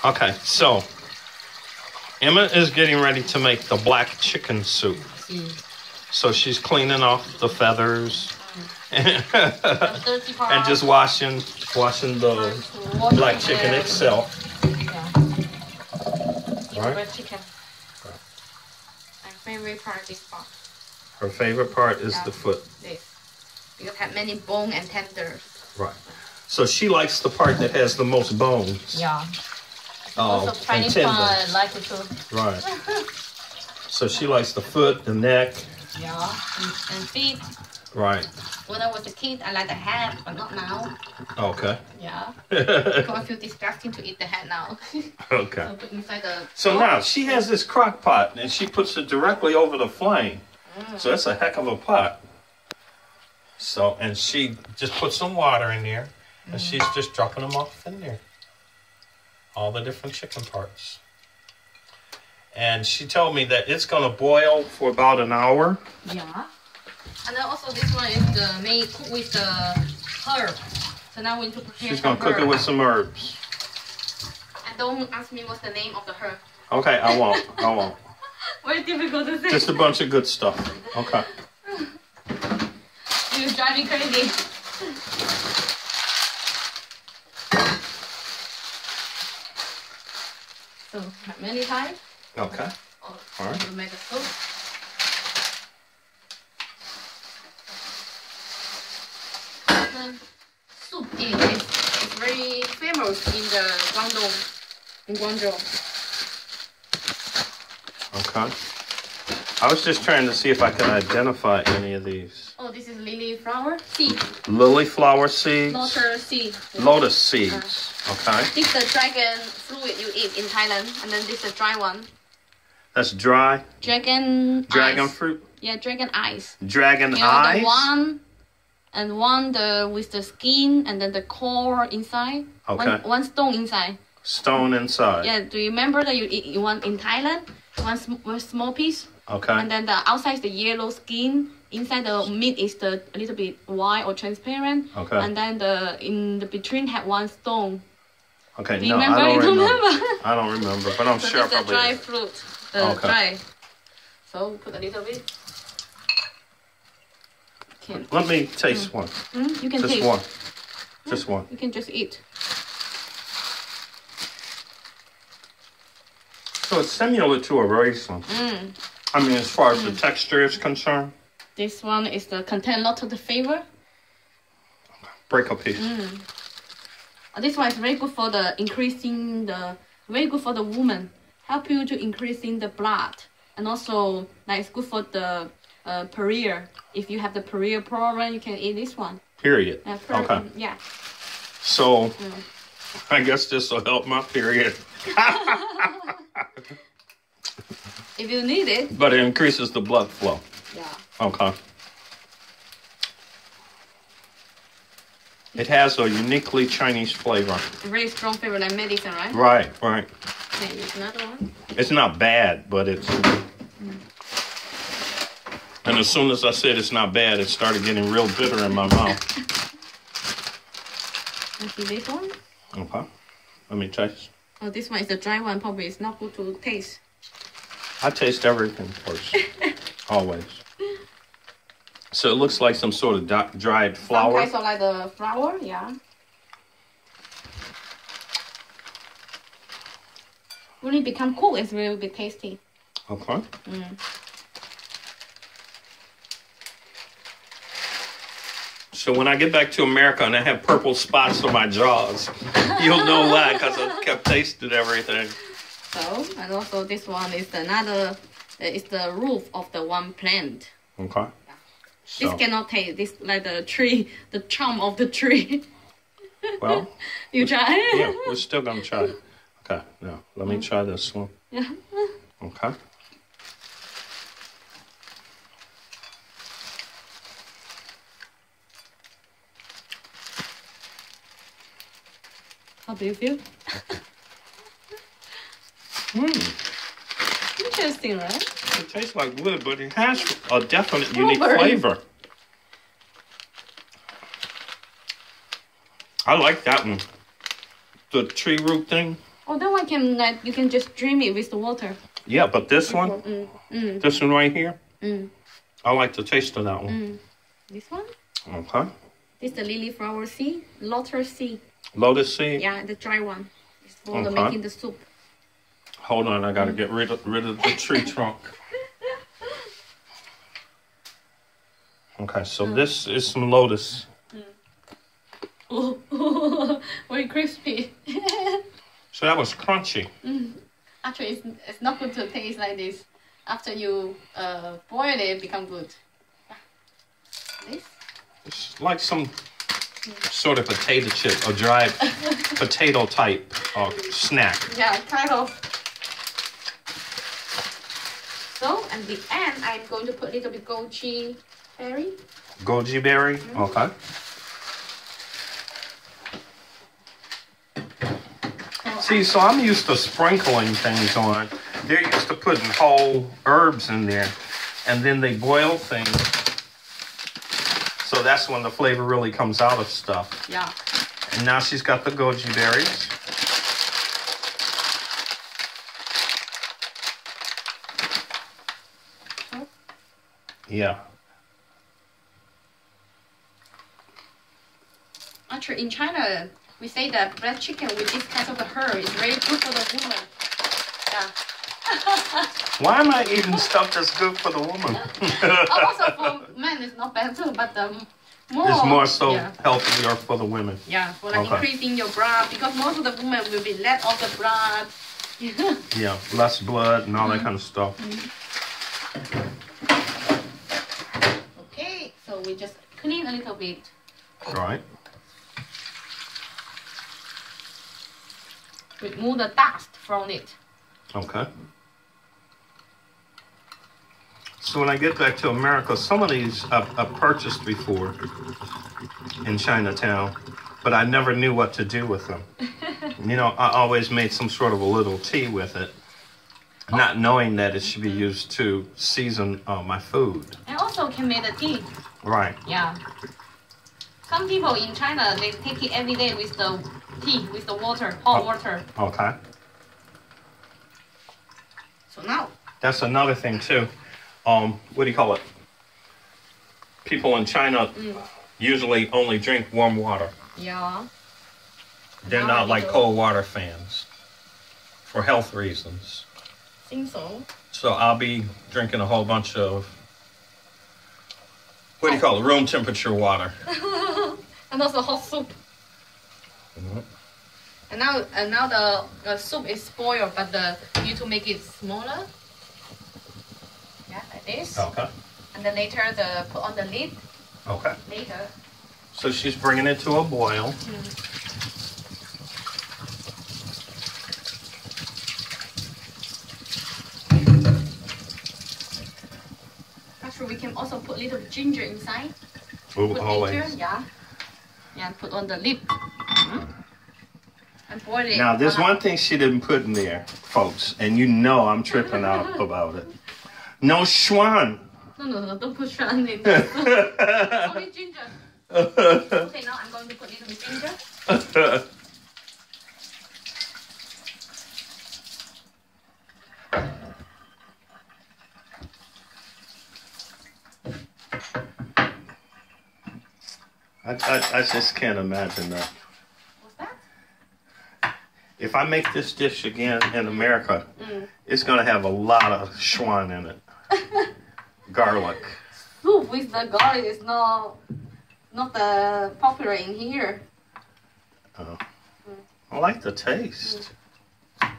Okay, so Emma is getting ready to make the black chicken soup. So she's cleaning off the feathers and just washing the black chicken itself. Yeah. Right. Chicken. My favorite part is part. Her favorite part is the foot. This. Because it has many bone and tenders. Right. So she likes the part that has the most bones. Yeah. Also, Chinese one like it too. Right. So she likes the foot, the neck. Yeah. And feet. Right. When I was a kid, I like the head, but not now. Okay. Yeah. Because I feel disgusting to eat the head now. Okay. So put inside the now she has this crock pot and she puts it directly over the flame. So that's a heck of a pot. So, and she just puts some water in there and she's just dropping them off in there. All the different chicken parts. And she told me that it's going to boil for about an hour. Yeah. And then also this one is the made with the herb. So now we need to prepare. She's going to cook it with some herbs. And don't ask me what's the name of the herb. Okay, I won't. I won't. Very difficult to say. Just a bunch of good stuff. Okay. You drive me crazy. So many times. Okay. All right. We'll make a soup. Soup is very famous in the Guangzhou. Okay. I was just trying to see if I could identify any of these. Oh, this is lily flower seed. Lily flower seeds. Lotus seed. Lotus seeds. Okay. This is the dragon fruit you eat in Thailand, and then this is the dry one. That's dry. Dragon eyes. Fruit. Yeah, dragon eyes. Dragon eyes. The one with the skin and then the core inside. Okay. One stone inside. Stone inside. Yeah. Do you remember that you eat one in Thailand? One small piece. Okay. And then the outside is the yellow skin. Inside the meat is a little bit white or transparent. Okay. And then in the between had one stone. Okay. Do you remember? I don't remember. I don't remember, but I'm sure. It's a dry fruit. Okay. Dry. So put a little bit. Okay. Let me taste one. You can just taste. One. Just one. You can just eat. So it's similar to a raisin. I mean, as far as the texture is concerned. This one is contain a lot of the flavor. Break a piece. This one is very good for very good for the woman. Help you to increasing the blood, and also it's good for the period. If you have the period problem, you can eat this one. Period. Okay. Yeah. So, I guess this will help my period. If you need it. But it increases the blood flow. Yeah. Okay. It has a uniquely Chinese flavor. A very strong flavor, like medicine, right? Right, right. Okay, another one. It's not bad, but it's... And as soon as I said it's not bad, it started getting real bitter in my mouth. You see this one? Okay. Let me taste. Oh, this one is the dry one. Probably it's not good to taste. I taste everything first. Always. So it looks like some sort of dried flour. Some kinds of like the flour, yeah. When it become cool, it's really be tasty. Okay. So when I get back to America and I have purple spots on my jaws, you'll know why, because I kept tasting everything. So, and also this one is it's the roof of the one plant. Okay. Yeah. So. This cannot taste. This like the tree, the charm of the tree. Well. You try? Yeah, we're still going to try it. Okay, now let me try this one. Yeah. Okay. How do you feel? Interesting, right? It tastes like wood, but it has a definite unique flavor. I like that one. The tree root thing. Oh, that one can like you can just drain it with the water. Yeah, but this one, this one right here, I like the taste of that one. This one? Okay. This is the lily flower seed, lotus seed. Lotus seed? Yeah, the dry one. It's for the making the soup. Hold on, I gotta get rid of the tree trunk. Okay, so this is some lotus. Oh, very crispy. So that was crunchy. Actually, it's not good to taste like this. After you boil it, become good. This? It's like some sort of potato chip or dried potato type snack. Yeah, kind of. So, at the end, I'm going to put a little bit goji berry. Goji berry? Okay. See, so I'm used to sprinkling things on. They're used to putting whole herbs in there, and then they boil things. So that's when the flavor really comes out of stuff. Yeah. And now she's got the goji berries. Yeah. Actually, in China, we say that bread chicken with this kind of the herb is very good for the woman. Yeah. Why am I eating stuff that's good for the woman? Also for men, it's not bad too, but more. It's more so healthier for the women. Yeah, for like increasing your blood, because most of the women will be less of the blood. Yeah, less blood and all that kind of stuff. Okay, so we just clean a little bit. Right. Remove the dust from it. Okay. So when I get back to America, some of these I've purchased before in Chinatown, but I never knew what to do with them. You know, I always made some sort of a little tea with it, not knowing that it should be used to season my food. And also can make the tea. Right. Yeah. Some people in China, they take it every day with the tea, with the water, hot water. Okay. So now. That's another thing too. What do you call it? People in China usually only drink warm water. Yeah. They're not like cold water fans for health reasons. I think so. So I'll be drinking a whole bunch of, what do you call it? Room temperature water. And also hot soup. And now the soup is spoiled, but you need to make it smaller. Yeah, like this. Okay. And then later put on the lid. Okay. Later. So she's bringing it to a boil. Actually, we can also put a little ginger inside. Ooh, always. Ginger, yeah. Yeah, put on the lid. And boil it. Now, there's one thing she didn't put in there, folks, and you know I'm tripping out about it. No schwan. No, don't put schwan in there. Only ginger. Okay, now I'm going to put a little bit ginger. I just can't imagine that. What's that? If I make this dish again in America, it's going to have a lot of schwan in it. Garlic. Soup with the garlic is not popular in here. Oh. I like the taste. Too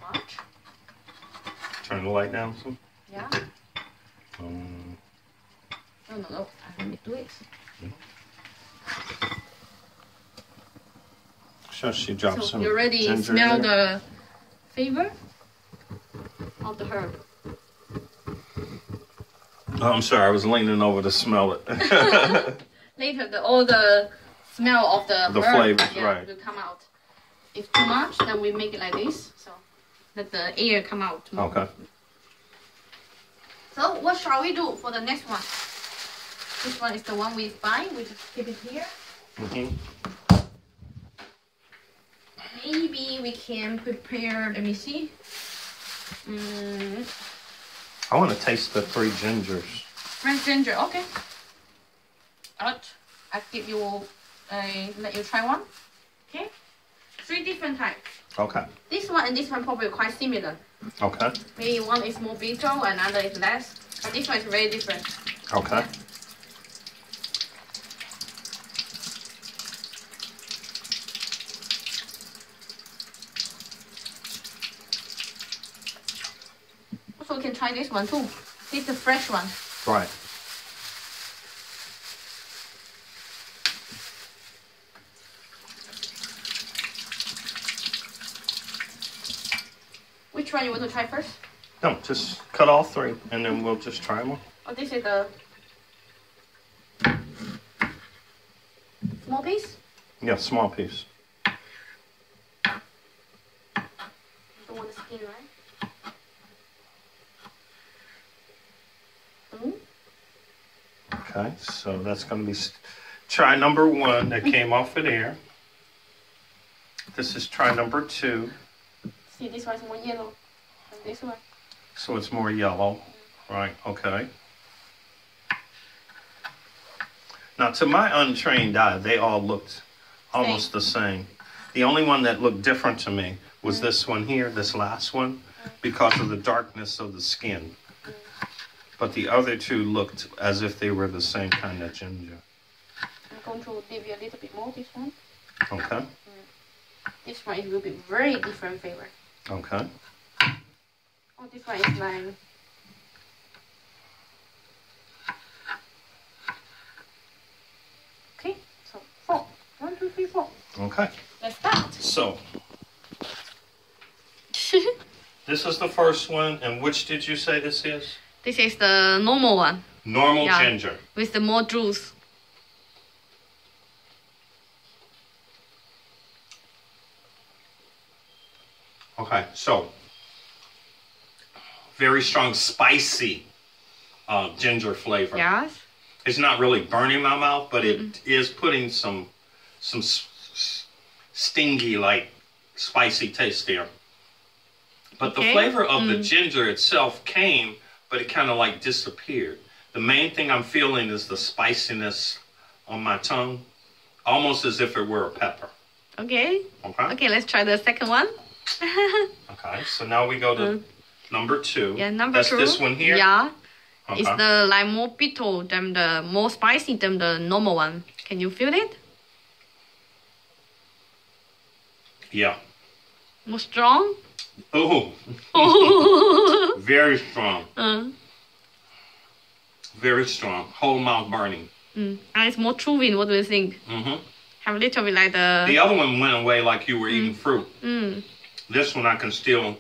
much? Turn the light down some. Yeah. No. I let me do it. So she drops So some you already ginger smell there. the flavor of the herb. Oh, I'm sorry, I was leaning over to smell it. Later, all the smell of the herb, flavors, right, will come out. If too much, then we make it like this, so let the air come out more. Okay. So what shall we do for the next one? This one is the one we buy. We just keep it here. Maybe we can prepare. Let me see. I want to taste the 3 gingers. Fresh ginger, okay. But I give you let you try one. Okay. 3 different types. Okay. This one and this one probably quite similar. Okay. Maybe one is more bitter, another is less. But this one is very different. Okay. Also, we can try this one too. This is the fresh one. Right. Which one you want to try first? No, just cut all 3 and then we'll just try them. Oh, this is the small piece? Yeah, small piece. Don't want the skin, right? Okay, so that's going to be try number 1 that came off of there. This is try number 2. See, this one is more yellow than this one. So it's more yellow. Right, okay. Now, to my untrained eye, they all looked almost the same. The only one that looked different to me was this one here, this last one, because of the darkness of the skin. But the other 2 looked as if they were the same kind of ginger. I'm going to give you a little bit more, this one. Okay. This one will be very different flavor. Okay. Oh, this one is like... Okay, so 4. 1, 2, 3, 4. Okay. Let's start. So, this is the first one, and which did you say this is? This is the normal one. Normal ginger. With the more juice. Okay, so very strong, spicy ginger flavor. Yes. It's not really burning my mouth, but it is putting some stingy, like spicy taste there. But the flavor of the ginger itself came, but it kind of like disappeared. The main thing I'm feeling is the spiciness on my tongue, almost as if it were a pepper. Okay. Okay. Okay, let's try the second one. Okay, so now we go to number 2. Yeah, number 2. That's this one here? Yeah. Okay. It's the like more bitter than the more spicy than the normal one. Can you feel it? Yeah. More strong? Oh. Very strong. Very strong. Whole mouth burning. And it's more chewing. What do you think? Have a little bit like the other one went away like you were eating fruit. This one I can still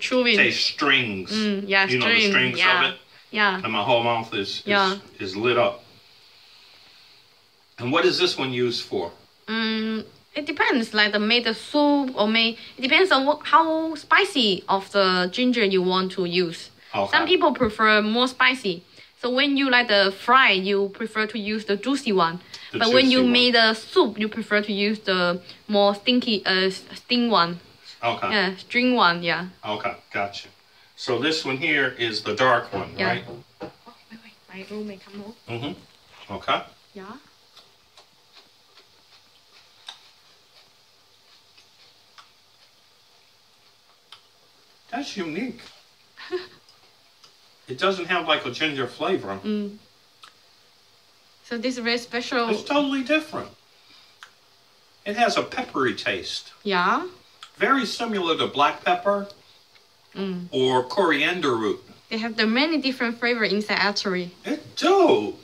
chewing. taste strings. Yeah, you know, the strings of it. Yeah. And my whole mouth is lit up. And what is this one used for? It depends, like the made the soup or it depends on how spicy of the ginger you want to use. Okay. Some people prefer more spicy. So when you like the fry, you prefer to use the juicy one. But when you made the soup, you prefer to use the more stinky sting one. Okay. Yeah, string one, yeah. Okay, gotcha. So this one here is the dark one, right? Oh, wait. My roommate come home. Okay. Yeah. That's unique. It doesn't have like a ginger flavor. So this is very special. It's totally different. It has a peppery taste. Yeah. Very similar to black pepper or coriander root. They have the many different flavors inside actually. It do.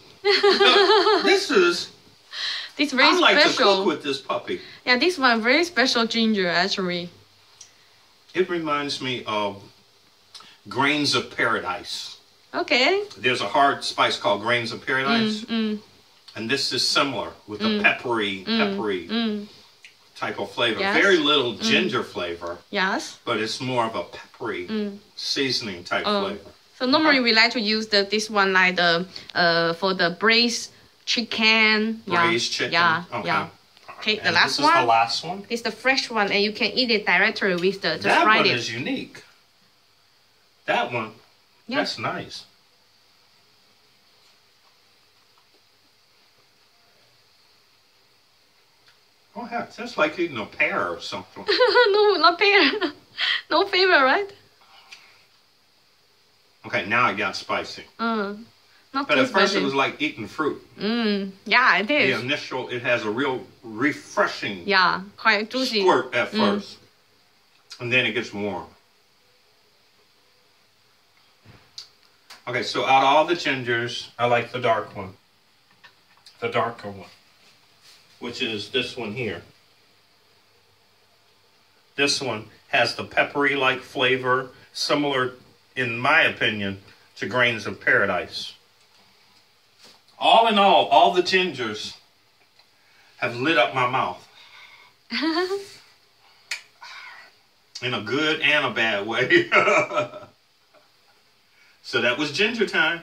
This is... This very I like special. to cook with this puppy. Yeah, this one very special ginger actually. It reminds me of Grains of Paradise. Okay. There's a hard spice called Grains of Paradise. And this is similar with a peppery type of flavor. Yes. Very little ginger flavor. Yes. But it's more of a peppery seasoning type flavor. So normally we like to use this one like the for the braised chicken. Braised chicken. Yeah. Okay. Yeah. Okay, the And last this one. is the last one. It's the fresh one, and you can eat it directly with the That fried one it. is unique. That one. Yeah. That's nice. Oh heck, that's like eating a pear or something. No, not pear. No flavor, right? Okay, now it got spicy. Not But too at first spicy. it was like eating fruit. Yeah, it is. The initial, it has a real refreshing Yeah, quite juicy. squirt at first. And then it gets warm. Okay, so out of all the gingers, I like the dark one. The darker one. Which is this one here. This one has the peppery-like flavor, similar, in my opinion, to Grains of Paradise. All in all the gingers have lit up my mouth. In a good and a bad way. So that was ginger time.